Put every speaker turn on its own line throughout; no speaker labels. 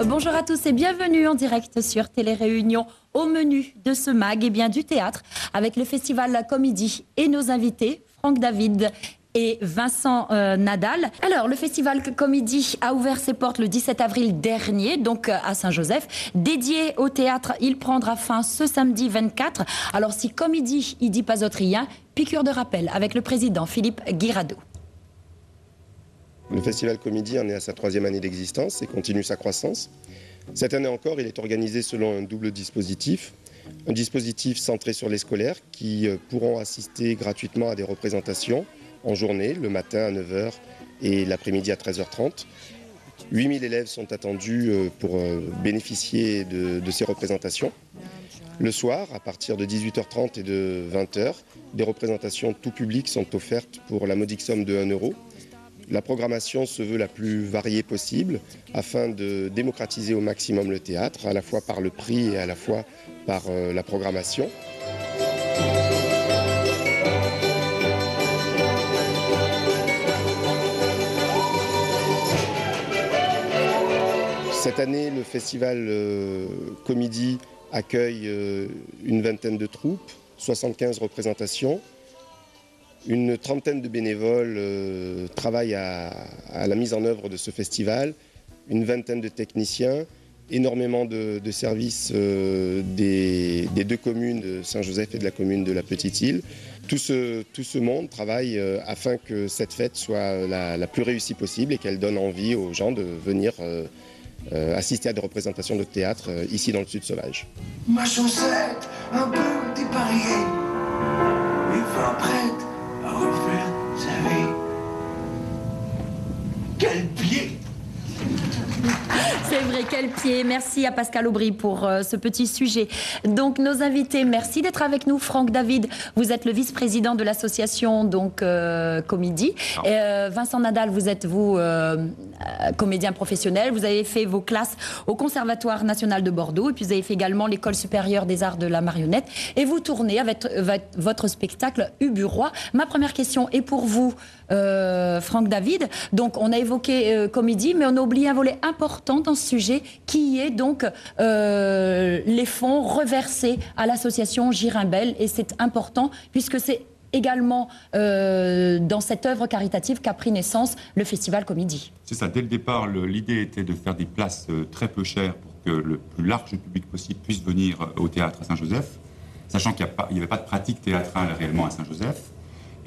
Bonjour à tous et bienvenue en direct sur Télé Réunion. Au menu de ce mag, eh bien, du théâtre avec le festival La Comédie et nos invités, Franck David et Vincent Nadal. Alors, le festival Comédie a ouvert ses portes le 17 avril dernier, donc à Saint-Joseph. Dédié au théâtre, il prendra fin ce samedi 24. Alors, si Comédie, il dit pas autre rien, piqûre de rappel avec le président Philippe Guirado.
Le festival Comédie en est à sa 3e année d'existence et continue sa croissance. Cette année encore, il est organisé selon un double dispositif. Un dispositif centré sur les scolaires qui pourront assister gratuitement à des représentations en journée, le matin à 9h et l'après-midi à 13h30. 8000 élèves sont attendus pour bénéficier de ces représentations. Le soir, à partir de 18h30 et de 20h, des représentations tout public sont offertes pour la modique somme de 1 euro. La programmation se veut la plus variée possible afin de démocratiser au maximum le théâtre, à la fois par le prix et à la fois par la programmation. Cette année, le festival Comédie accueille une vingtaine de troupes, 75 représentations. Une trentaine de bénévoles travaillent à la mise en œuvre de ce festival, une vingtaine de techniciens, énormément de services des 2 communes de Saint-Joseph et de la commune de la Petite-Île. Tout ce monde travaille afin que cette fête soit la plus réussie possible et qu'elle donne envie aux gens de venir assister à des représentations de théâtre ici dans le Sud Sauvage.
Ma chaussette, un peu dépareillée, mes 20 prêtes à refaire sa vie. Quel pied!
C'est vrai, quel pied. Merci à Pascal Aubry pour ce petit sujet. Donc, nos invités, merci d'être avec nous. Franck David, vous êtes le vice-président de l'association Comédie. Vincent Nadal, vous êtes, comédien professionnel. Vous avez fait vos classes au Conservatoire national de Bordeaux. Et puis, vous avez fait également l'École supérieure des arts de la marionnette. Et vous tournez avec votre spectacle Ubu-Roi. Ma première question est pour vous, Franck David. Donc, on a évoqué Comédie, mais on a oublié un volet important dans ce sujet qui est donc les fonds reversés à l'association Girimbel, et c'est important puisque c'est également dans cette œuvre caritative qu'a pris naissance le Festival Comédie.
C'est ça, dès le départ, l'idée était de faire des places très peu chères pour que le plus large public possible puisse venir au théâtre à Saint-Joseph, sachant qu'il n'y avait pas de pratique théâtrale réellement à Saint-Joseph.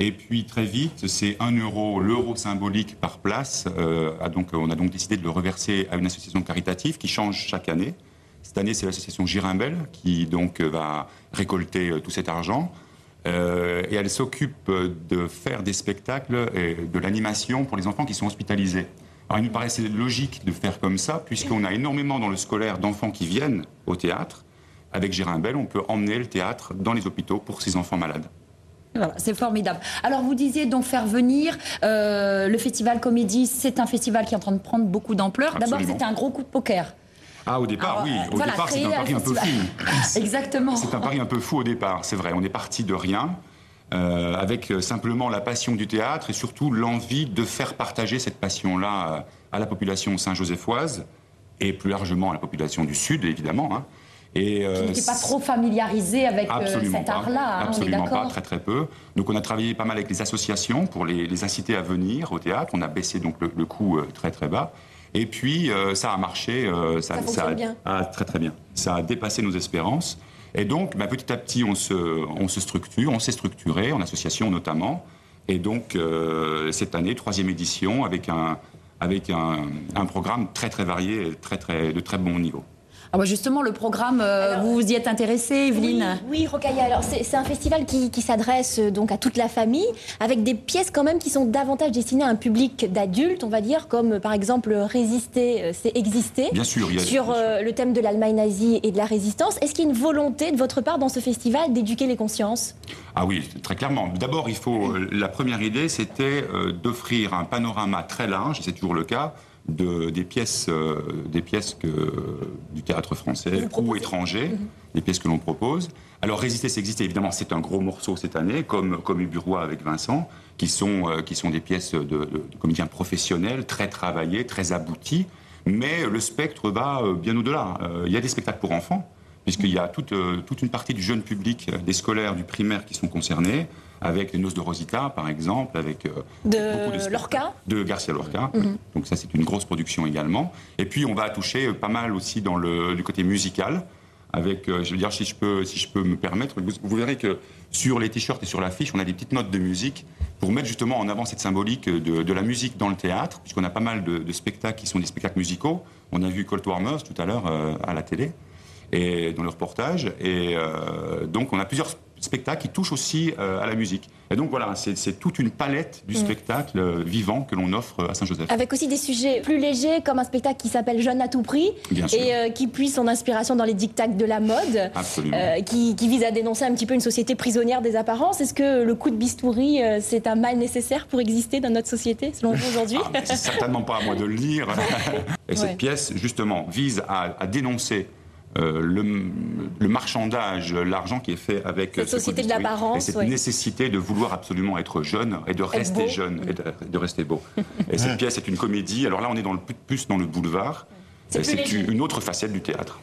Et puis très vite, c'est 1 euro, l'euro symbolique par place. On a donc décidé de le reverser à une association caritative qui change chaque année. Cette année, c'est l'association Girimbel qui donc va récolter tout cet argent. Et elle s'occupe de faire des spectacles et de l'animation pour les enfants qui sont hospitalisés. Alors il nous paraissait logique de faire comme ça, puisqu'on a énormément dans le scolaire d'enfants qui viennent au théâtre. Avec Girimbel, on peut emmener le théâtre dans les hôpitaux pour ces enfants malades.
Voilà, c'est formidable. Alors, vous disiez donc faire venir le Festival Comédie, c'est un festival qui est en train de prendre beaucoup d'ampleur. D'abord, c'était un gros coup de poker.
Ah, au départ, oui. Au départ, c'est un pari un peu fou.
Exactement.
C'est un pari un peu fou au départ, c'est vrai. On est parti de rien, avec simplement la passion du théâtre et surtout l'envie de faire partager cette passion-là à la population saint-josephoise et plus largement à la population du Sud, évidemment, hein.
Qui n'était pas trop familiarisé avec cet art-là,
absolument
on est d'accord.
Pas, très très peu. Donc on a travaillé pas mal avec les associations pour les inciter à venir au théâtre. On a baissé donc le coût très très bas. Et puis ça a marché, ça
fonctionne bien.
Très très bien. Ça a dépassé nos espérances. Et donc petit à petit on se structure, on s'est structuré en association notamment. Et donc cette année, 3e édition avec un programme très très varié, de très bon niveau.
Ah bah justement, le programme, vous vous y êtes intéressée, Evelyne?
Oui, Rokhaya. Alors, c'est un festival qui s'adresse donc à toute la famille, avec des pièces quand même qui sont davantage destinées à un public d'adultes, on va dire, comme par exemple Résister, c'est exister.
Bien sûr,
sur le thème de l'Allemagne nazie et de la résistance. Est-ce qu'il y a une volonté de votre part dans ce festival d'éduquer les consciences?
Ah oui, très clairement. D'abord, la première idée, c'était d'offrir un panorama très large, et c'est toujours le cas, des pièces du théâtre français ou étranger, des pièces que l'on propose. Alors Résister, c'est exister, évidemment, c'est un gros morceau cette année, comme Ubu-Roi avec Vincent, qui sont des pièces de comédiens professionnels, très travaillées, très abouties. Mais le spectre va bien au-delà. Il y a des spectacles pour enfants, puisqu'il y a toute une partie du jeune public, des scolaires, du primaire qui sont concernés, avec les Noces de Rosita, par exemple, avec
de Lorca,
de Garcia Lorca. Donc ça, c'est une grosse production également. Et puis, on va toucher pas mal aussi du côté musical, avec, je veux dire, si je peux me permettre, vous verrez que sur les t-shirts et sur l'affiche, on a des petites notes de musique pour mettre justement en avant cette symbolique de la musique dans le théâtre, puisqu'on a pas mal de spectacles qui sont des spectacles musicaux. On a vu Colt Warmers tout à l'heure à la télé, et dans le reportage. Et donc, on a plusieurs spectacle qui touche aussi à la musique. Et donc voilà, c'est toute une palette du spectacle vivant que l'on offre à Saint-Joseph.
Avec aussi des sujets plus légers, comme un spectacle qui s'appelle Jeune à tout prix, et qui puise son inspiration dans les dictats de la mode, qui vise à dénoncer un petit peu une société prisonnière des apparences. Est-ce que le coup de bistouri, c'est un mal nécessaire pour exister dans notre société, selon vous, aujourd'hui?
C'est certainement pas à moi de le lire. Et cette pièce, justement, vise à dénoncer le marchandage, l'argent qui est fait avec
cette société de l'apparence,
et cette nécessité de vouloir absolument être jeune et de rester jeune et de rester beau. Et cette pièce est une comédie. Alors là, on est plus dans le boulevard. C'est une autre facette du théâtre.